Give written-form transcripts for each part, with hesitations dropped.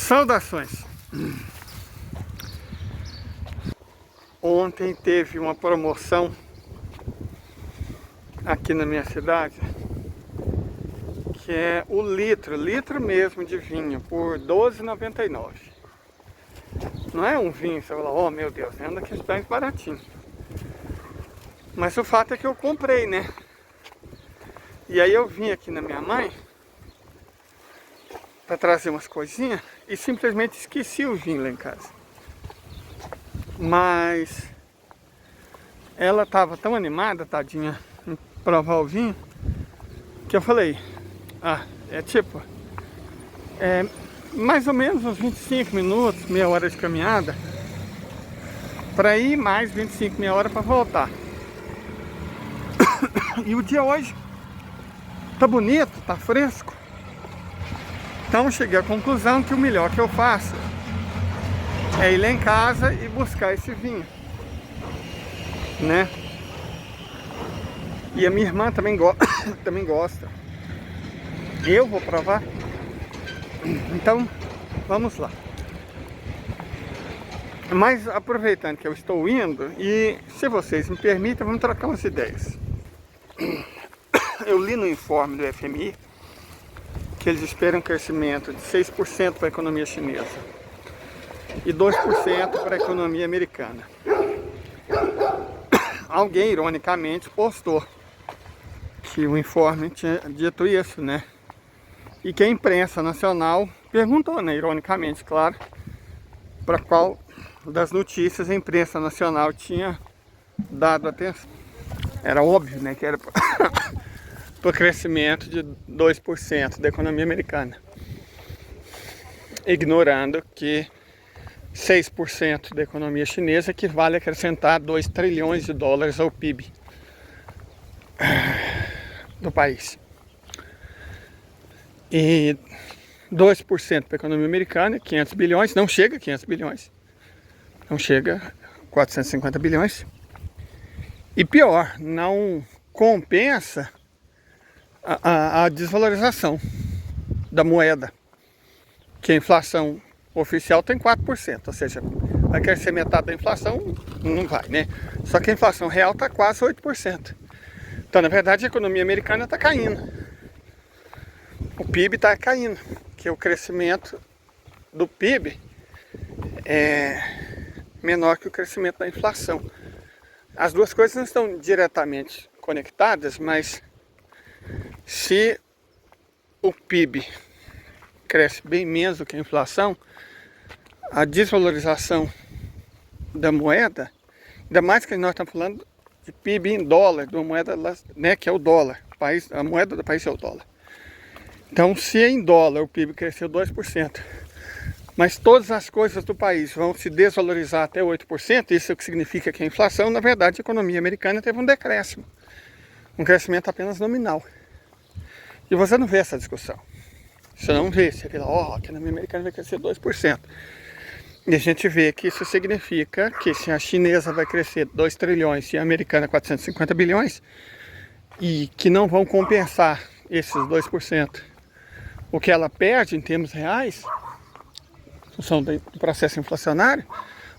Saudações! Ontem teve uma promoção aqui na minha cidade, que é o litro mesmo de vinho, por R$12,99. Não é um vinho, você fala, oh meu Deus, é um daqueles bens baratinhos. Mas o fato é que eu comprei, né? E aí eu vim aqui na minha mãe para trazer umas coisinhas e simplesmente esqueci o vinho lá em casa. Mas ela estava tão animada, tadinha, em provar o vinho, que eu falei, é mais ou menos uns 25 minutos, meia hora de caminhada, para ir mais 25, meia hora para voltar. E o dia hoje tá bonito, tá fresco. Então cheguei à conclusão que o melhor que eu faço é ir lá em casa e buscar esse vinho, né? E a minha irmã também, também gosta. Eu vou provar. Então, vamos lá. Mas aproveitando que eu estou indo, e se vocês me permitem, vamos trocar umas ideias. Eu li no informe do FMI que eles esperam um crescimento de 6% para a economia chinesa e 2% para a economia americana. Alguém, ironicamente, postou que o informe tinha dito isso, né? E que a imprensa nacional perguntou, né, ironicamente, claro, para qual das notícias a imprensa nacional tinha dado atenção. Era óbvio, né, que era para o crescimento de 2% da economia americana, ignorando que 6% da economia chinesa equivale a acrescentar 2 trilhões de dólares ao PIB do país. E 2% para a economia americana, 500 bilhões, não chega a 500 bilhões, não chega a 450 bilhões. E pior, não compensa a desvalorização da moeda, que a inflação oficial tem 4%, ou seja, vai crescer metade da inflação, não vai, né? Só que a inflação real está quase 8%. Então, na verdade, a economia americana está caindo. O PIB está caindo, que o crescimento do PIB é menor que o crescimento da inflação. As duas coisas não estão diretamente conectadas, mas se o PIB cresce bem menos do que a inflação, a desvalorização da moeda, ainda mais que nós estamos falando de PIB em dólar, de uma moeda, né, que é o dólar. A moeda do país é o dólar. Então, se em dólar o PIB cresceu 2%, mas todas as coisas do país vão se desvalorizar até 8%, isso é o que significa que a inflação, na verdade, a economia americana teve um decréscimo, um crescimento apenas nominal. E você não vê essa discussão. Você não vê, você vê lá, a economia americana vai crescer 2%. E a gente vê que isso significa que se a chinesa vai crescer 2 trilhões e a americana 450 bilhões, e que não vão compensar esses 2%, o que ela perde em termos reais, em função do processo inflacionário,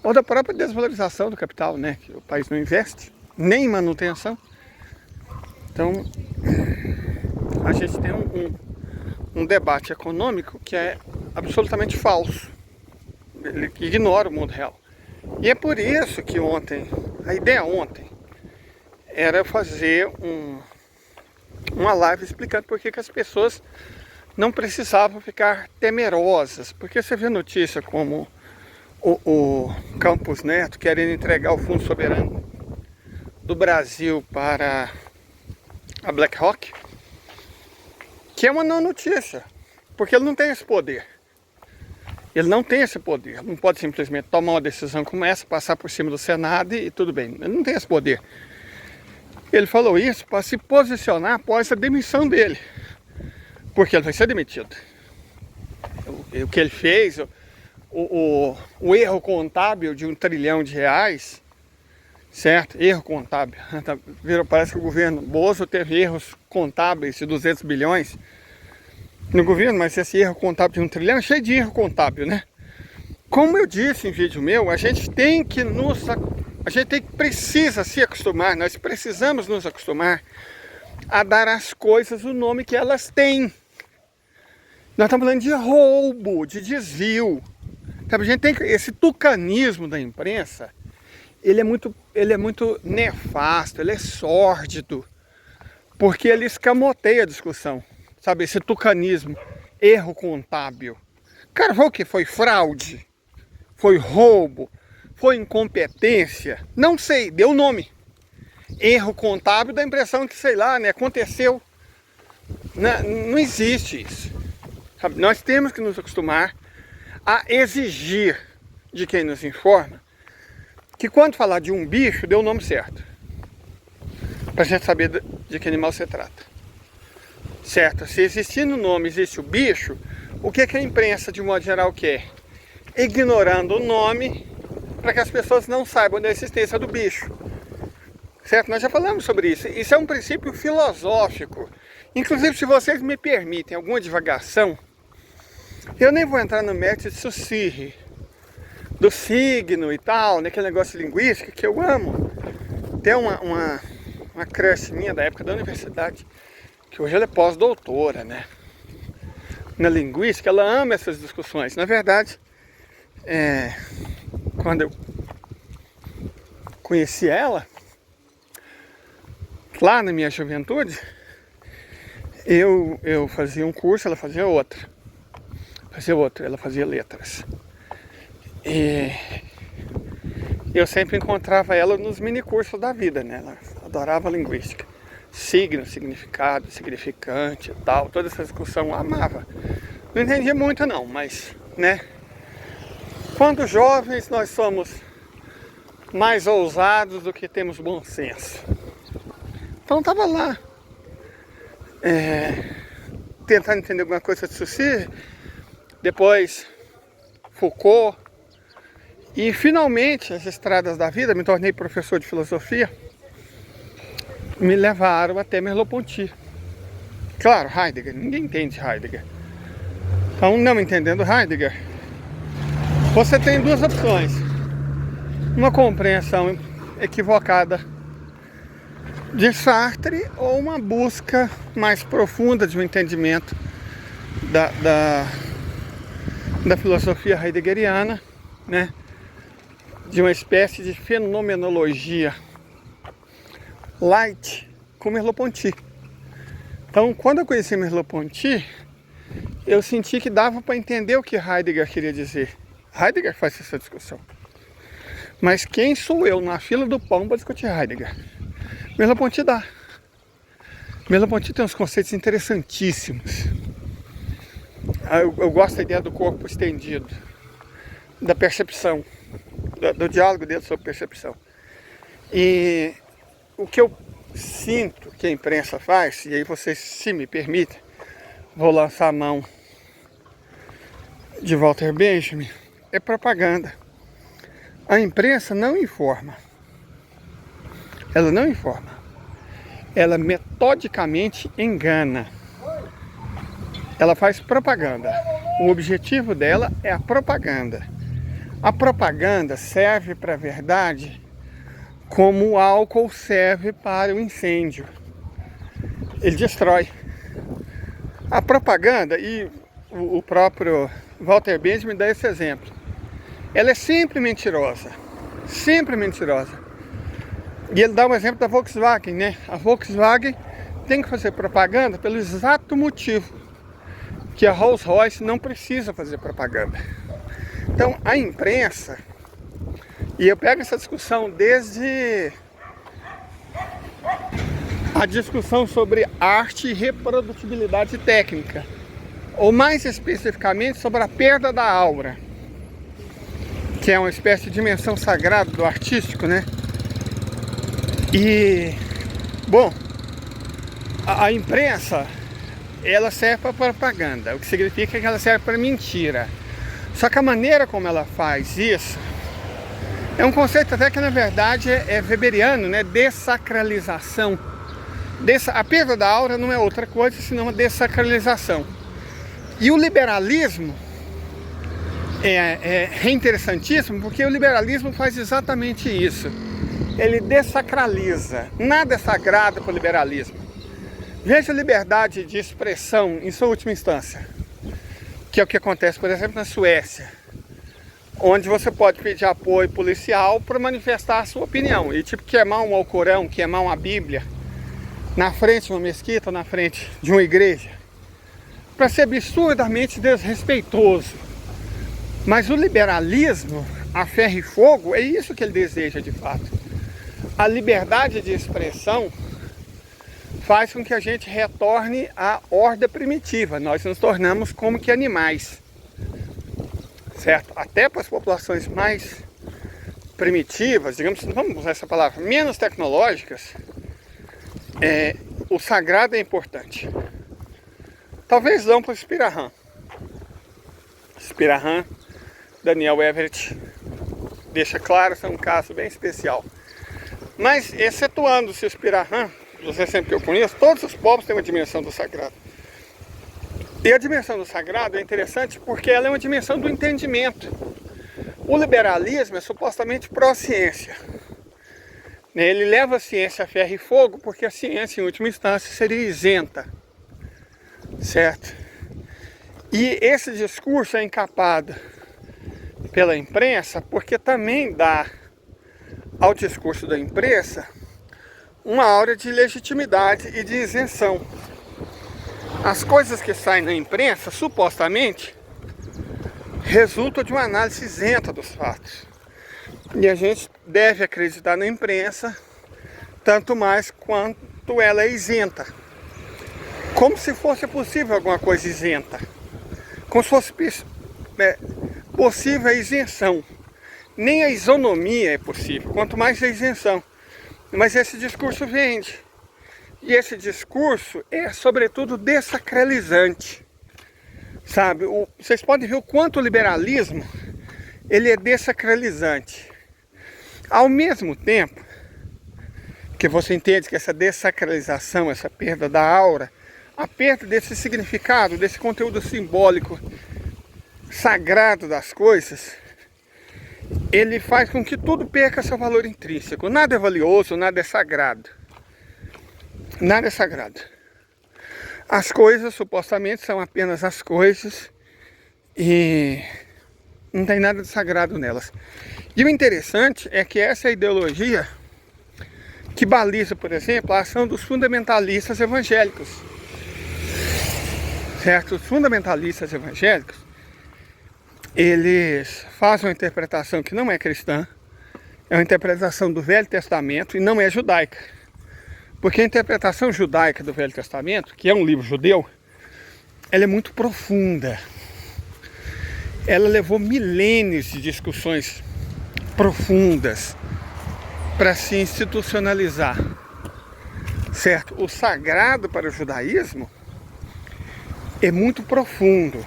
ou da própria desvalorização do capital, né? Que o país não investe, nem em manutenção. Então, a gente tem um debate econômico que é absolutamente falso. Ele ignora o mundo real. E é por isso que a ideia ontem era fazer uma live explicando por que as pessoas não precisavam ficar temerosas. Porque você vê notícia como o Campos Neto querendo entregar o Fundo Soberano do Brasil para a BlackRock, que é uma não notícia, porque ele não tem esse poder. Ele não tem esse poder, não pode simplesmente tomar uma decisão como essa, passar por cima do Senado e tudo bem. Ele não tem esse poder. Ele falou isso para se posicionar após a demissão dele, porque ele vai ser demitido. O que ele fez, o erro contábil de R$1 trilhão, certo? Erro contábil. Parece que o governo Bozo teve erros contábeis de 200 bilhões. no governo, mas esse erro contábil de 1 trilhão é cheio de erro contábil, né? Como eu disse em vídeo meu, a gente precisa se acostumar, nós precisamos nos acostumar a dar às coisas o nome que elas têm. Nós estamos falando de roubo, de desvio. Sabe, a gente tem esse tucanismo da imprensa, ele é muito nefasto, ele é sórdido, porque ele escamoteia a discussão. Sabe, esse tucanismo, erro contábil. Cara, foi o que? Foi fraude? Foi roubo? Foi incompetência? Não sei, deu nome. Erro contábil dá a impressão que, sei lá, né, aconteceu. Não existe isso. Sabe, nós temos que nos acostumar a exigir de quem nos informa que quando falar de um bicho, dê o nome certo. Pra gente saber de que animal se trata. Certo? Se existir no nome, existe o bicho, o que a imprensa, de modo geral, quer? Ignorando o nome, para que as pessoas não saibam da existência do bicho. Certo? Nós já falamos sobre isso. Isso é um princípio filosófico. Inclusive, se vocês me permitem alguma divagação, eu nem vou entrar no mérito de Saussure, do signo e tal, naquele negócio linguístico que eu amo. Tem uma crush minha da época da universidade, que hoje ela é pós-doutora, né? Na linguística, ela ama essas discussões. Na verdade, quando eu conheci ela, lá na minha juventude, eu fazia um curso, ela fazia outro. Ela fazia letras. E eu sempre encontrava ela nos minicursos da vida, né? Ela adorava linguística. Signo, significado, significante e tal, toda essa discussão eu amava. Não entendia muito não, mas, né? Quando jovens nós somos mais ousados do que temos bom senso. Então tava lá, tentando entender alguma coisa de Saussure, depois Foucault, e finalmente as estradas da vida, me tornei professor de filosofia, me levaram até Merleau-Ponty. Claro, Heidegger, ninguém entende Heidegger. Então, não entendendo Heidegger, você tem duas opções. Uma compreensão equivocada de Sartre ou uma busca mais profunda de um entendimento da filosofia heideggeriana, né? De uma espécie de fenomenologia light com Merleau-Ponty. Então, quando eu conheci Merleau-Ponty, eu senti que dava para entender o que Heidegger queria dizer. Heidegger faz essa discussão. Mas quem sou eu na fila do pão para discutir Heidegger? Merleau-Ponty dá. Merleau-Ponty tem uns conceitos interessantíssimos. Eu gosto da ideia do corpo estendido, da percepção, do diálogo dele sobre percepção. E o que eu sinto que a imprensa faz, e aí vocês, se me permitem, vou lançar a mão de Walter Benjamin, é propaganda. A imprensa não informa. Ela não informa. Ela metodicamente engana. Ela faz propaganda. O objetivo dela é a propaganda. A propaganda serve para a verdade como o álcool serve para o incêndio. Ele destrói. A propaganda, e o próprio Walter Benjamin dá esse exemplo, ela é sempre mentirosa. Sempre mentirosa. E ele dá um exemplo da Volkswagen, né? A Volkswagen tem que fazer propaganda pelo exato motivo que a Rolls-Royce não precisa fazer propaganda. Então, a imprensa, e eu pego essa discussão desde a discussão sobre arte e reprodutibilidade técnica, ou mais especificamente sobre a perda da aura, que é uma espécie de dimensão sagrada do artístico, né? E, bom, a imprensa, ela serve para propaganda, o que significa que ela serve para mentira. Só que a maneira como ela faz isso é um conceito até que na verdade é weberiano, né? Dessacralização. A perda da aura não é outra coisa senão uma dessacralização. E o liberalismo é interessantíssimo, porque o liberalismo faz exatamente isso. Ele dessacraliza. Nada é sagrado para o liberalismo. Veja a liberdade de expressão em sua última instância, que é o que acontece, por exemplo, na Suécia, onde você pode pedir apoio policial para manifestar a sua opinião. E tipo, queimar um Alcorão, queimar uma Bíblia na frente de uma mesquita ou na frente de uma igreja, para ser absurdamente desrespeitoso. Mas o liberalismo, a ferro e fogo, é isso que ele deseja de fato. A liberdade de expressão faz com que a gente retorne à ordem primitiva. Nós nos tornamos como que animais, certo? Até para as populações mais primitivas, digamos, vamos usar essa palavra, menos tecnológicas, o sagrado é importante. Talvez não para o Spirahan. Spirahan, Daniel Everett deixa claro, isso é um caso bem especial. Mas, excetuando-se o Spirahan, você sempre que eu conheço, todos os povos têm uma dimensão do sagrado. E a dimensão do sagrado é interessante porque ela é uma dimensão do entendimento. O liberalismo é supostamente pró-ciência. Ele leva a ciência a ferro e fogo porque a ciência, em última instância, seria isenta. Certo? E esse discurso é encapado pela imprensa porque também dá ao discurso da imprensa uma aura de legitimidade e de isenção. As coisas que saem na imprensa, supostamente, resultam de uma análise isenta dos fatos. E a gente deve acreditar na imprensa, tanto mais quanto ela é isenta. Como se fosse possível alguma coisa isenta. Como se fosse possível a isenção. Nem a isonomia é possível, quanto mais a isenção. Mas esse discurso vende. E esse discurso é, sobretudo, dessacralizante. Sabe? Vocês podem ver o quanto o liberalismo ele é dessacralizante. Ao mesmo tempo que você entende que essa dessacralização, essa perda da aura, a perda desse significado, desse conteúdo simbólico sagrado das coisas, ele faz com que tudo perca seu valor intrínseco. Nada é valioso, nada é sagrado. Nada é sagrado. As coisas, supostamente, são apenas as coisas e não tem nada de sagrado nelas. E o interessante é que essa ideologia que baliza, por exemplo, a ação dos fundamentalistas evangélicos. Certo? Os fundamentalistas evangélicos, eles fazem uma interpretação que não é cristã, é uma interpretação do Velho Testamento e não é judaica. Porque a interpretação judaica do Velho Testamento, que é um livro judeu, ela é muito profunda. Ela levou milênios de discussões profundas para se institucionalizar. Certo? O sagrado para o judaísmo é muito profundo.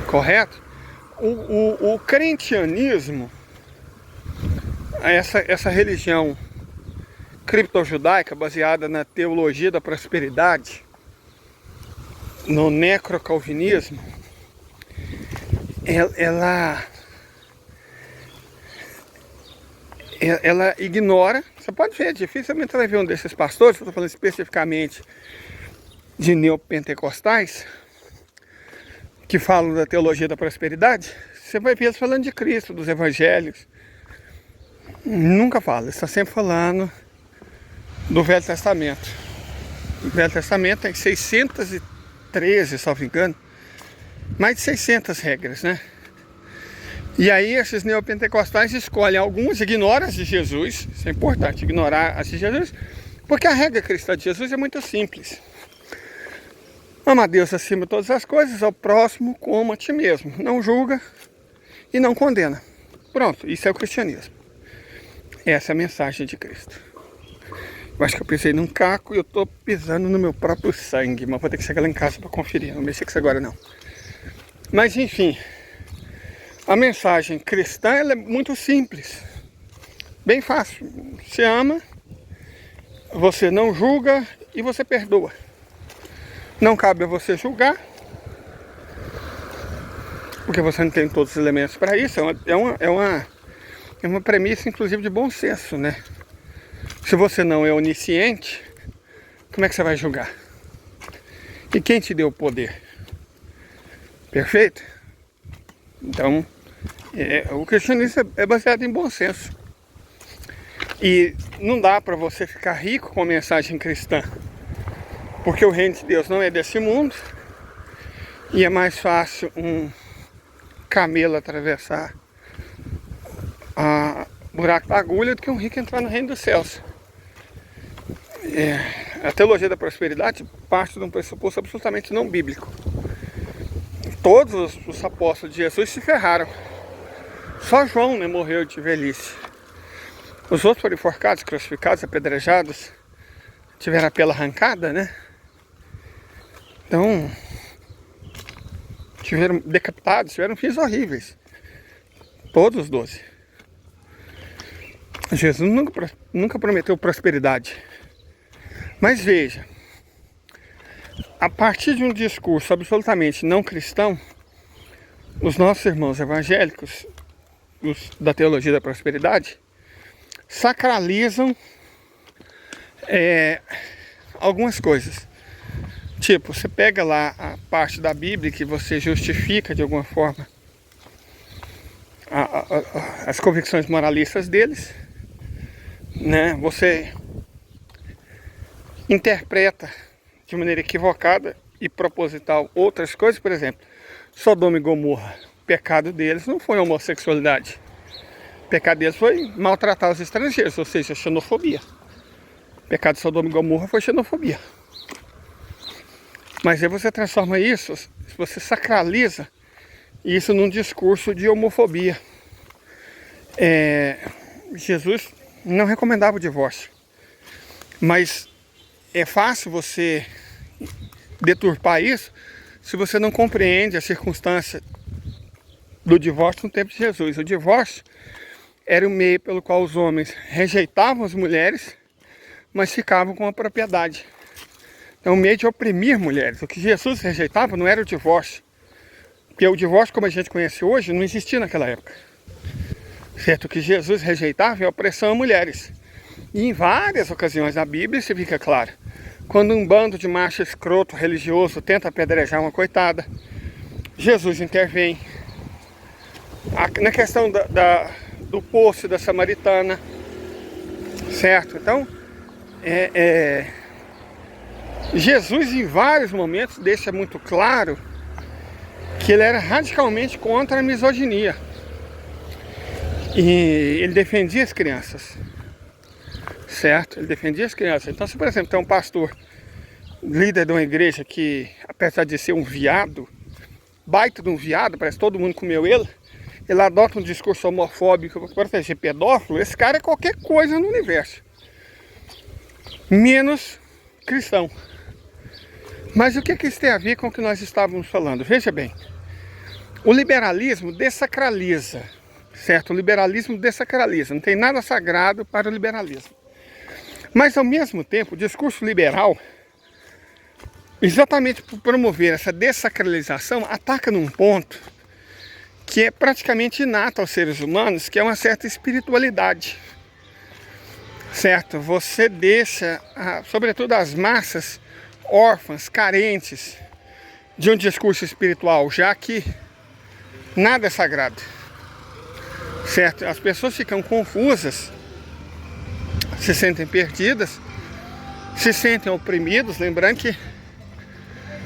Correto? O crentianismo, essa religião criptojudaica baseada na teologia da prosperidade, no necrocalvinismo, ela ignora. Você pode ver, dificilmente você vai ver um desses pastores, eu estou falando especificamente de neopentecostais, que falam da teologia da prosperidade. Você vai ver eles falando de Cristo, dos evangelhos. Nunca fala, está sempre falando do Velho Testamento. O Velho Testamento tem 613, salvo engano, mais de 600 regras, né? E aí esses neopentecostais escolhem alguns, ignoram as de Jesus. Isso é importante, ignorar as de Jesus, porque a regra cristã de Jesus é muito simples. Ama a Deus acima de todas as coisas, ao próximo como a ti mesmo. Não julga e não condena. Pronto, isso é o cristianismo. Essa é a mensagem de Cristo. Eu acho que eu pisei num caco e eu estou pisando no meu próprio sangue, mas vou ter que chegar lá em casa para conferir. Não mexer com isso agora não. Mas enfim, a mensagem cristã ela é muito simples. Bem fácil. Você ama, você não julga e você perdoa. Não cabe a você julgar porque você não tem todos os elementos para isso. É uma premissa, inclusive, de bom senso, né? Se você não é onisciente, como é que você vai julgar? E quem te deu o poder? Perfeito? Então, o cristianismo é baseado em bom senso. E não dá para você ficar rico com a mensagem cristã, porque o reino de Deus não é desse mundo, e é mais fácil um camelo atravessar a buraco da agulha do que um rico entrar no reino dos céus. A teologia da prosperidade parte de um pressuposto absolutamente não bíblico. Todos os apóstolos de Jesus se ferraram. Só João, né, morreu de velhice. Os outros foram enforcados, crucificados, apedrejados, tiveram a pele arrancada, né? Então, tiveram decapitados, tiveram fins horríveis. Todos os 12. Jesus nunca prometeu prosperidade. Mas veja, a partir de um discurso absolutamente não cristão, os nossos irmãos evangélicos, os da teologia da prosperidade, sacralizam algumas coisas. Tipo, você pega lá a parte da Bíblia que você justifica de alguma forma as convicções moralistas deles, né? Você interpreta de maneira equivocada e proposital outras coisas. Por exemplo, Sodoma e Gomorra, o pecado deles não foi homossexualidade. O pecado deles foi maltratar os estrangeiros, ou seja, xenofobia. O pecado de Sodoma e Gomorra foi xenofobia. Mas aí você transforma isso, você sacraliza isso num discurso de homofobia. Jesus não recomendava o divórcio, mas é fácil você deturpar isso se você não compreende a circunstância do divórcio no tempo de Jesus. O divórcio era o meio pelo qual os homens rejeitavam as mulheres, mas ficavam com a propriedade. É um meio de oprimir mulheres. O que Jesus rejeitava não era o divórcio, porque o divórcio, como a gente conhece hoje, não existia naquela época. Certo? O que Jesus rejeitava é a opressão a mulheres. E em várias ocasiões na Bíblia isso fica claro. Quando um bando de macho escroto religioso tenta apedrejar uma coitada, Jesus intervém. Na questão do poço da samaritana, certo? Então, Jesus em vários momentos deixa muito claro que ele era radicalmente contra a misoginia. E ele defendia as crianças, certo? Ele defendia as crianças. Então, se por exemplo tem um pastor, líder de uma igreja que, apesar de ser um viado, baita de um viado, parece que todo mundo comeu ele adota um discurso homofóbico para proteger pedófilo, esse cara é qualquer coisa no universo, menos cristão. Mas o que isso tem a ver com o que nós estávamos falando? Veja bem, o liberalismo dessacraliza, certo? O liberalismo dessacraliza, não tem nada sagrado para o liberalismo. Mas ao mesmo tempo, o discurso liberal, exatamente por promover essa dessacralização, ataca num ponto que é praticamente inato aos seres humanos, que é uma certa espiritualidade, certo? Você deixa, sobretudo as massas órfãs, carentes de um discurso espiritual, já que nada é sagrado, certo? As pessoas ficam confusas, se sentem perdidas, se sentem oprimidos. Lembrando que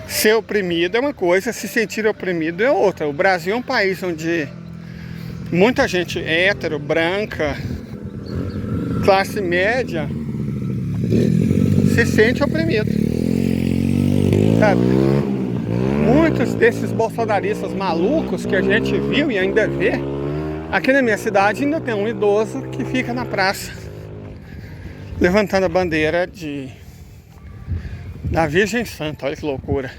ser oprimido é uma coisa, se sentir oprimido é outra. O Brasil é um país onde muita gente hétero, branca, classe média, se sente oprimido, sabe? Muitos desses bolsonaristas malucos que a gente viu e ainda vê, aqui na minha cidade ainda tem um idoso que fica na praça levantando a bandeira da Virgem Santa. Olha que loucura.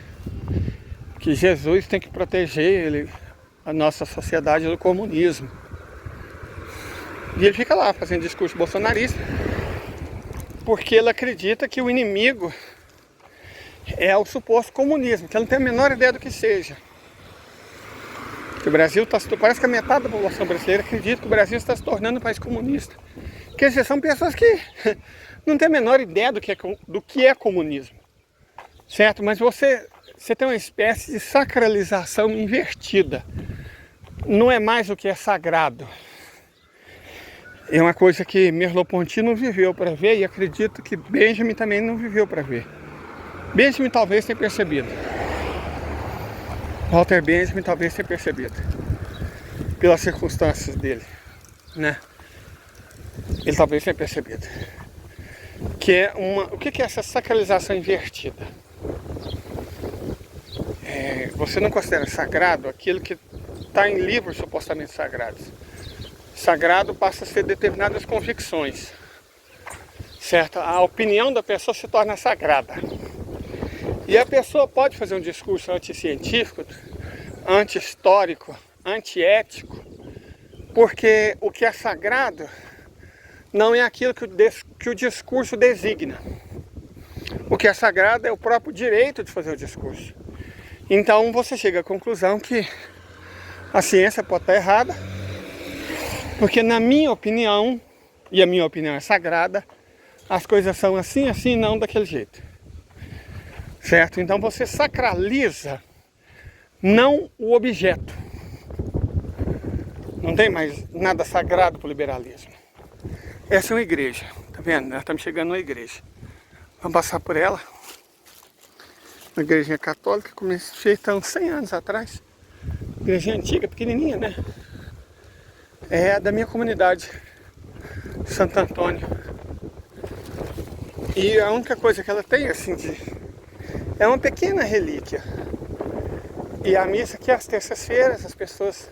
Que Jesus tem que proteger a nossa sociedade do comunismo. E ele fica lá fazendo discurso bolsonarista, porque ele acredita que o inimigo é o suposto comunismo, que ele não tem a menor ideia do que seja. Que o Brasil parece que a metade da população brasileira acredita que o Brasil está se tornando um país comunista. Quer dizer, são pessoas que não têm a menor ideia do que é comunismo, certo? Mas você tem uma espécie de sacralização invertida. Não é mais o que é sagrado. É uma coisa que Merleau-Ponty não viveu para ver e acredito que Benjamin também não viveu para ver. Benjamin talvez tenha percebido. Walter Benjamin talvez tenha percebido. Pelas circunstâncias dele, né? Ele talvez tenha percebido. O que é essa sacralização invertida? Você não considera sagrado aquilo que está em livros supostamente sagrados. Sagrado passa a ser determinadas convicções, certo? A opinião da pessoa se torna sagrada. E a pessoa pode fazer um discurso anticientífico, anti-histórico, antiético, porque o que é sagrado não é aquilo que o discurso designa. O que é sagrado é o próprio direito de fazer o discurso. Então você chega à conclusão que a ciência pode estar errada, porque na minha opinião, e a minha opinião é sagrada, as coisas são assim, assim, não daquele jeito. Certo? Então você sacraliza não o objeto. Não tem mais nada sagrado para o liberalismo. Essa é uma igreja, tá vendo? Nós estamos chegando numa igreja. Vamos passar por ela. Uma igrejinha católica, feita há uns 100 anos atrás. Igrejinha antiga, pequenininha, né? É da minha comunidade, Santo Antônio. E a única coisa que ela tem, assim, é uma pequena relíquia. E a missa aqui às terças-feiras, as pessoas,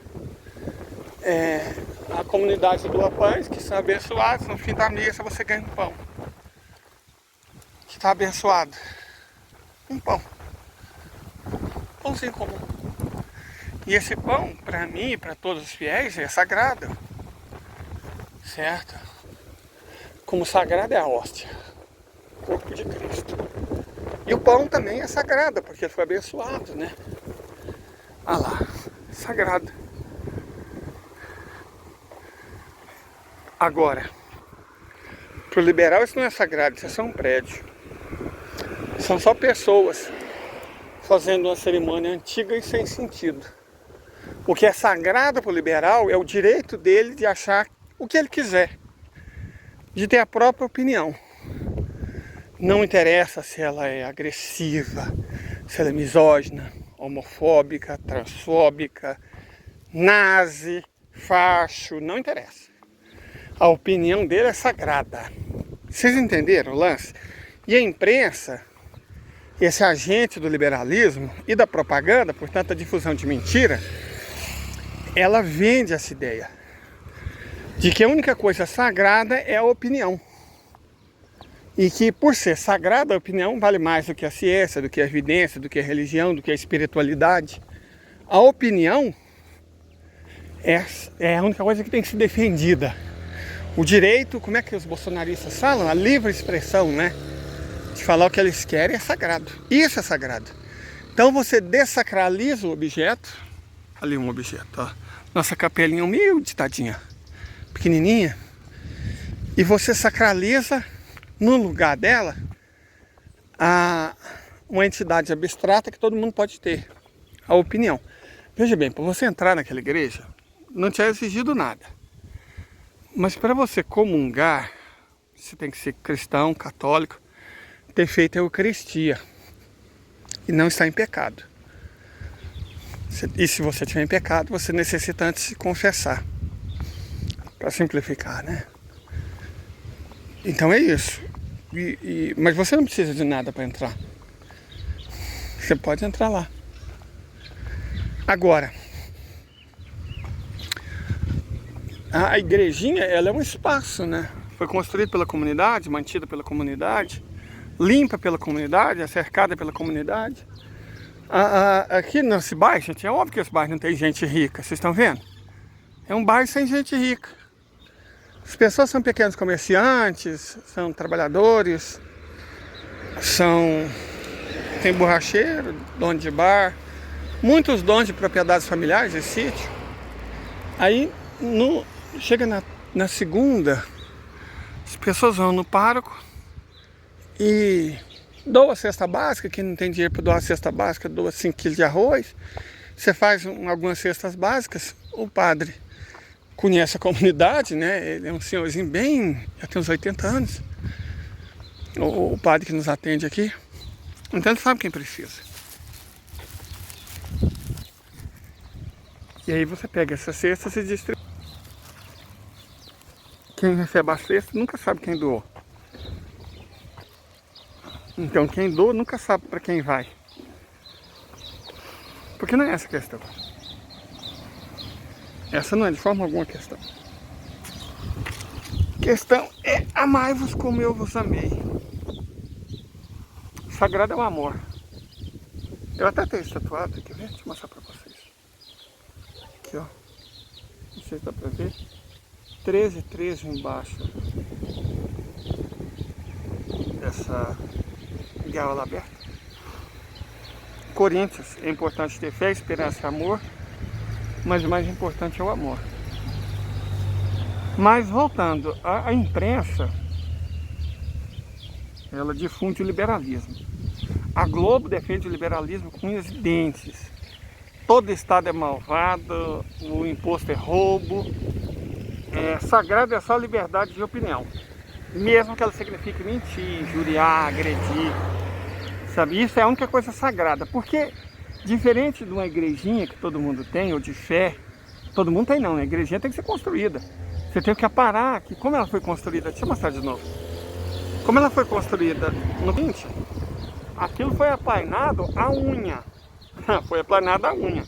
a comunidade doa pães, que são abençoados. No fim da missa você ganha um pão, que está abençoado. Um pão. Pãozinho comum. E esse pão, para mim e para todos os fiéis, é sagrado. Certo? Como sagrado é a hóstia, o corpo de Cristo. E o pão também é sagrado, porque ele foi abençoado, né? Ah lá, sagrado. Agora, para o liberal isso não é sagrado, isso é só um prédio. São só pessoas fazendo uma cerimônia antiga e sem sentido. O que é sagrado para o liberal é o direito dele de achar o que ele quiser, de ter a própria opinião. Não interessa se ela é agressiva, se ela é misógina, homofóbica, transfóbica, nazi, facho, não interessa. A opinião dele é sagrada. Vocês entenderam o lance? E a imprensa, esse agente do liberalismo e da propaganda, portanto a difusão de mentira, ela vende essa ideia de que a única coisa sagrada é a opinião. E que por ser sagrada a opinião vale mais do que a ciência, do que a evidência, do que a religião, do que a espiritualidade. A opinião é a única coisa que tem que ser defendida. O direito, como é que os bolsonaristas falam? A livre expressão, né? De falar o que eles querem é sagrado. Isso é sagrado. Então você dessacraliza o objeto. Ali um objeto, ó. Nossa capelinha humilde, tadinha. Pequenininha. E você sacraliza no lugar dela uma entidade abstrata que todo mundo pode ter. A opinião. Veja bem, para você entrar naquela igreja, não te é exigido nada. Mas para você comungar, você tem que ser cristão, católico, ter feito a Eucaristia e não estar em pecado. E se você estiver em pecado, você necessita antes se confessar. Para simplificar, né? Então é isso. Mas você não precisa de nada para entrar. Você pode entrar lá. Agora, a igrejinha, ela é um espaço, né? Foi construída pela comunidade, mantida pela comunidade, limpa pela comunidade, é cercada pela comunidade. Aqui nesse bairro, gente, é óbvio que esse bairro não tem gente rica, vocês estão vendo? É um bairro sem gente rica. As pessoas são pequenos comerciantes, são trabalhadores, tem borracheiro, dono de bar, muitos donos de propriedades familiares de sítio. Aí chega na segunda, as pessoas vão no pároco e doa a cesta básica. Quem não tem dinheiro para doar a cesta básica, doa 5 quilos de arroz. Você faz algumas cestas básicas. O padre conhece a comunidade, né? Ele é um senhorzinho bem, já tem uns 80 anos. O padre que nos atende aqui. Então ele sabe quem precisa. E aí você pega essa cesta e se distribui. Quem recebe a cesta nunca sabe quem doou. Então quem doa nunca sabe para quem vai. Porque não é essa a questão. Essa não é de forma alguma a questão. A questão é amai-vos como eu vos amei. Sagrado é o amor. Eu até tenho estatuado aqui, deixa eu mostrar para vocês. Aqui, ó. Não sei se dá para ver. 13 embaixo dessa gaiola aberta. Coríntios, é importante ter fé, esperança e amor, mas o mais importante é o amor. Mas voltando, a imprensa, ela difunde o liberalismo. A Globo defende o liberalismo com unhas e dentes. Todo Estado é malvado, o imposto é roubo. Sagrado é só a liberdade de opinião, mesmo que ela signifique mentir, injuriar, agredir. Sabe? Isso é a única coisa sagrada, porque diferente de uma igrejinha que todo mundo tem, ou de fé, todo mundo tem não, né? A igrejinha tem que ser construída. Você tem que aparar aqui. Como ela foi construída? Deixa eu mostrar de novo. Como ela foi construída no 20, aquilo foi aplainado à unha. Foi aplainado à unha.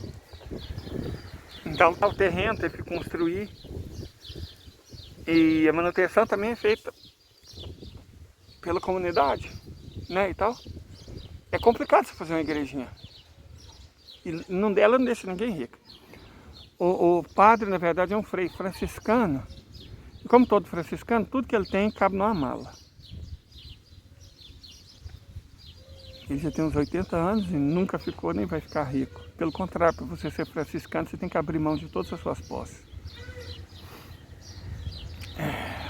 Então o terreno teve que construir. E a manutenção também é feita pela comunidade, né, e tal. É complicado você fazer uma igrejinha. E ela não deixa ninguém rico. O padre, na verdade, é um frei franciscano. E como todo franciscano, tudo que ele tem cabe numa mala. Ele já tem uns 80 anos e nunca ficou nem vai ficar rico. Pelo contrário, para você ser franciscano, você tem que abrir mão de todas as suas posses.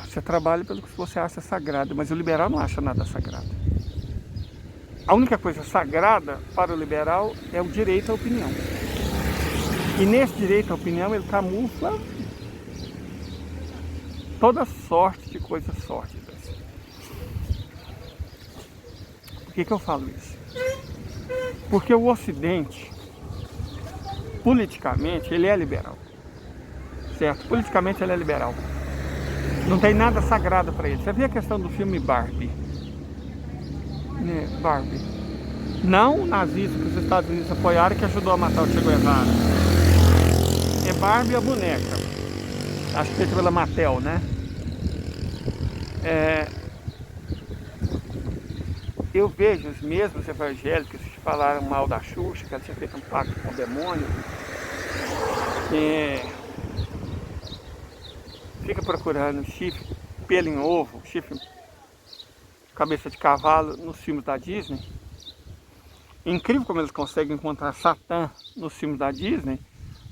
Você trabalha pelo que você acha sagrado, mas o liberal não acha nada sagrado. A única coisa sagrada para o liberal é o direito à opinião. E nesse direito à opinião ele camufla toda sorte de coisas sórdidas. Por que eu falo isso? Porque o Ocidente, politicamente, ele é liberal. Certo? Politicamente ele é liberal. Não tem nada sagrado para ele. Você vê a questão do filme Barbie? Né? Barbie. Não o nazismo que os Estados Unidos apoiaram que ajudou a matar o Che Guevara. É Barbie a boneca. Acho que feita pela Mattel, né? Eu vejo os mesmos evangélicos que falaram mal da Xuxa, que ela tinha feito um pacto com o demônio. Fica procurando chifre, pelo em ovo, chifre, cabeça de cavalo nos filmes da Disney. Incrível como eles conseguem encontrar Satã nos filmes da Disney,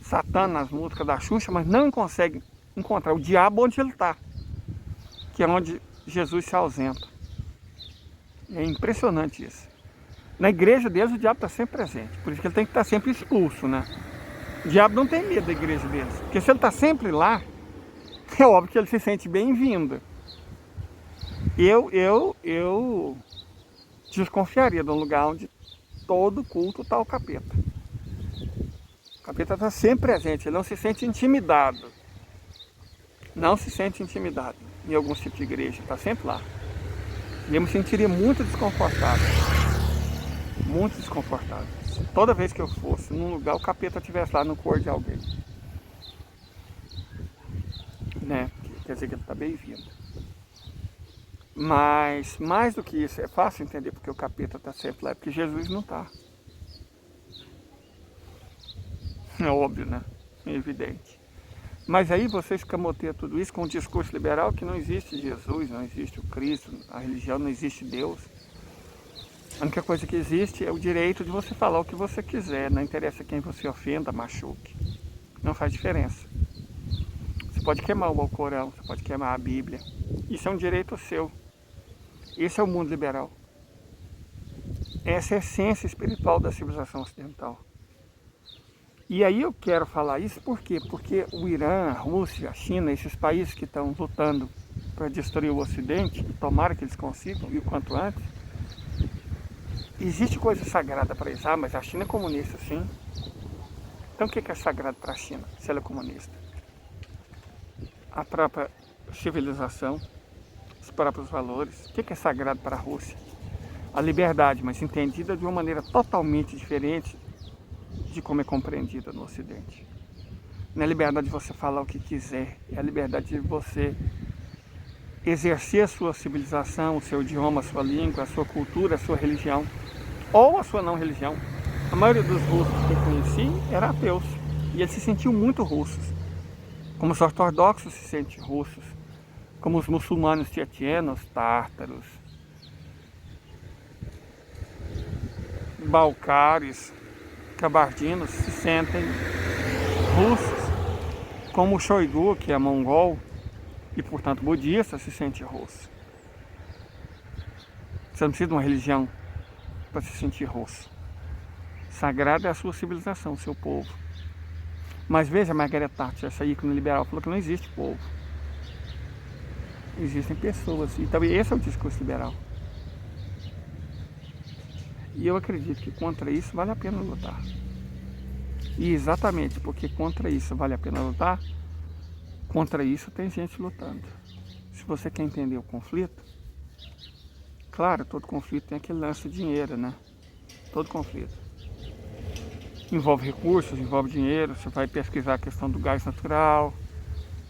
Satã nas músicas da Xuxa, mas não conseguem encontrar o diabo onde ele está, que é onde Jesus se ausenta. É impressionante isso. Na igreja deles o diabo está sempre presente, por isso que ele tem que estar sempre expulso, né? O diabo não tem medo da igreja deles, porque se ele está sempre lá, é óbvio que ele se sente bem-vindo. Eu desconfiaria de um lugar onde todo culto está o capeta. O capeta está sempre presente, ele não se sente intimidado. Não se sente intimidado em alguns tipos de igreja, está sempre lá. E eu me sentiria muito desconfortável. Muito desconfortável. Toda vez que eu fosse num lugar, o capeta estivesse lá no corpo de alguém. Né? Quer dizer que ele está bem-vindo. Mas, mais do que isso, é fácil entender porque o capeta está sempre lá, é porque Jesus não está. É óbvio, né? É evidente. Mas aí você escamoteia tudo isso com um discurso liberal que não existe Jesus, não existe o Cristo, a religião, não existe Deus. A única coisa que existe é o direito de você falar o que você quiser, não interessa quem você ofenda, machuque. Não faz diferença. Você pode queimar o Alcorão, você pode queimar a Bíblia. Isso é um direito seu. Esse é o mundo liberal. Essa é a essência espiritual da civilização ocidental. E aí eu quero falar isso por quê? Porque o Irã, a Rússia, a China, esses países que estão lutando para destruir o Ocidente, e tomara que eles consigam, e o quanto antes, existe coisa sagrada para eles. Ah, mas a China é comunista, sim. Então o que é sagrado para a China, se ela é comunista? A própria civilização, os próprios valores. O que é sagrado para a Rússia? A liberdade, mas entendida de uma maneira totalmente diferente de como é compreendida no Ocidente. Não é a liberdade de você falar o que quiser, é a liberdade de você exercer a sua civilização, o seu idioma, a sua língua, a sua cultura, a sua religião, ou a sua não religião. A maioria dos russos que eu conheci era ateus, e eles se sentiam muito russos, como os ortodoxos se sentem russos, como os muçulmanos tchetchenos, tártaros, balcários, cabardinos se sentem russos, como o Shoigu, que é mongol e portanto budista, se sente russo. Você não precisa de uma religião para se sentir russo. Sagrada é a sua civilização, o seu povo. Mas veja, Margaret Thatcher, essa ícone liberal, falou que não existe povo. Existem pessoas. Então esse é o discurso liberal. E eu acredito que contra isso vale a pena lutar. E exatamente porque contra isso vale a pena lutar, contra isso tem gente lutando. Se você quer entender o conflito, claro, todo conflito tem aquele lance de dinheiro, né? Todo conflito. Envolve recursos, envolve dinheiro, você vai pesquisar a questão do gás natural,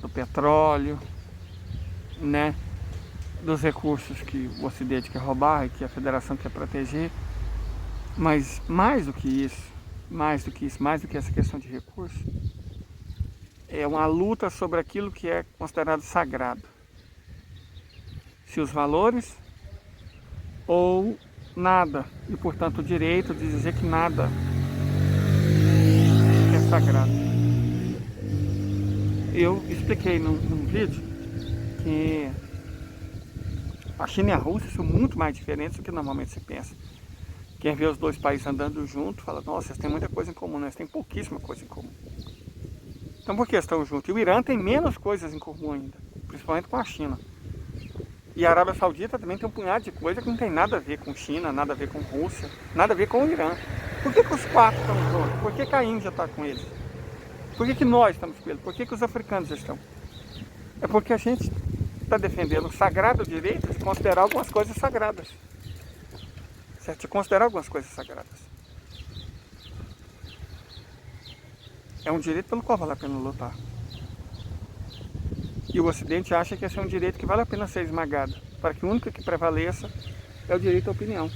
do petróleo, né? Dos recursos que o Ocidente quer roubar e que a Federação quer proteger. Mas mais do que essa questão de recursos, é uma luta sobre aquilo que é considerado sagrado. Se os valores ou nada, e portanto o direito de dizer que nada é sagrado. Eu expliquei num vídeo que a China e a Rússia são muito mais diferentes do que normalmente se pensa. Quem vê os dois países andando juntos fala, nossa, eles têm muita coisa em comum, né? Eles têm pouquíssima coisa em comum. Então por que estão juntos? E o Irã tem menos coisas em comum ainda, principalmente com a China. E a Arábia Saudita também tem um punhado de coisa que não tem nada a ver com China, nada a ver com Rússia, nada a ver com o Irã. Por que os quatro estão juntos? Por que a Índia está com eles? Por que nós estamos com eles? Por que os africanos estão? É porque a gente está defendendo o sagrado direito de considerar algumas coisas sagradas. Certo? De considerar algumas coisas sagradas. É um direito pelo qual vale a pena lutar. E o Ocidente acha que esse é um direito que vale a pena ser esmagado, para que o único que prevaleça é o direito à opinião.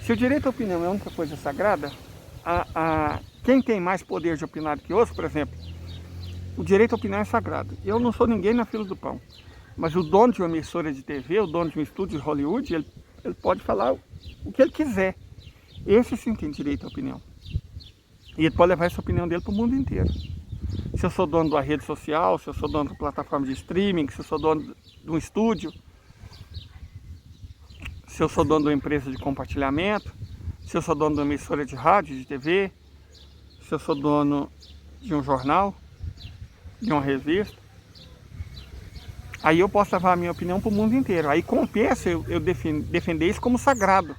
Se o direito à opinião é a única coisa sagrada, quem tem mais poder de opinar do que outros, por exemplo, o direito à opinião é sagrado. Eu não sou ninguém na fila do pão, mas o dono de uma emissora de TV, o dono de um estúdio de Hollywood, ele pode falar o que ele quiser. Esse sim tem direito à opinião. E ele pode levar essa opinião dele para o mundo inteiro. Se eu sou dono de uma rede social, se eu sou dono de uma plataforma de streaming, se eu sou dono de um estúdio, se eu sou dono de uma empresa de compartilhamento, se eu sou dono de uma emissora de rádio, de TV, se eu sou dono de um jornal, de uma revista, aí eu posso levar a minha opinião para o mundo inteiro. Aí compensa eu defender isso como sagrado.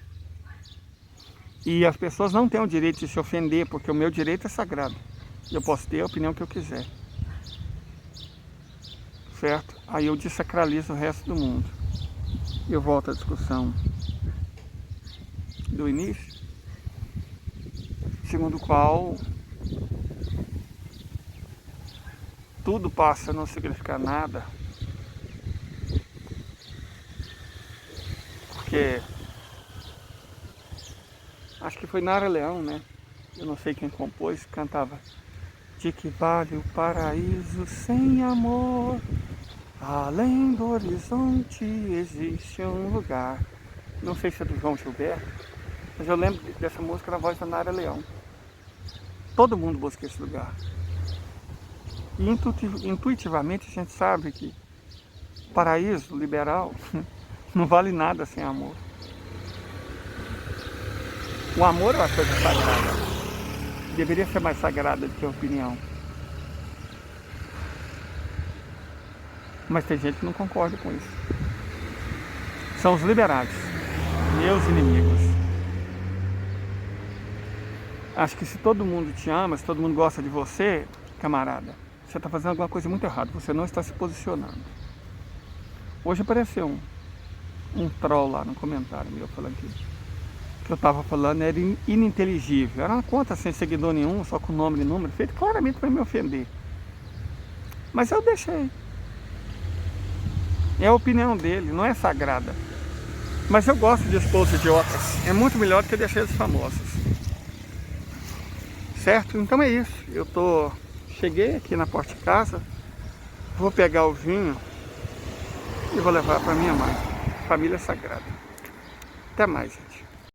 E as pessoas não têm o direito de se ofender, porque o meu direito é sagrado. Eu posso ter a opinião que eu quiser. Certo? Aí eu desacralizo o resto do mundo. Eu volto à discussão do início, segundo o qual tudo passa a não significar nada, porque acho que foi Nara Leão, né? Eu não sei quem compôs, cantava: de que vale o paraíso sem amor? Além do horizonte existe um lugar. Não sei se é do João Gilberto, Mas eu lembro dessa música na voz da Nara Leão. Todo mundo busca esse lugar. E intuitivamente a gente sabe que paraíso liberal não vale nada sem amor. O amor é uma coisa sagrada. Deveria ser mais sagrada do que a opinião. Mas tem gente que não concorda com isso. São os liberais, meus inimigos. Acho que se todo mundo te ama, se todo mundo gosta de você, camarada, você está fazendo alguma coisa muito errada, você não está se posicionando. Hoje apareceu um troll lá no comentário meu falando que o que eu estava falando era ininteligível. Era uma conta sem seguidor nenhum, só com nome e número, feito claramente para me ofender. Mas eu deixei. É a opinião dele, não é sagrada. Mas eu gosto de expor os idiotas. É muito melhor do que deixar eles famosos. Certo? Então é isso. Cheguei aqui na porta de casa, vou pegar o vinho e vou levar para minha mãe. Família sagrada. Até mais, gente.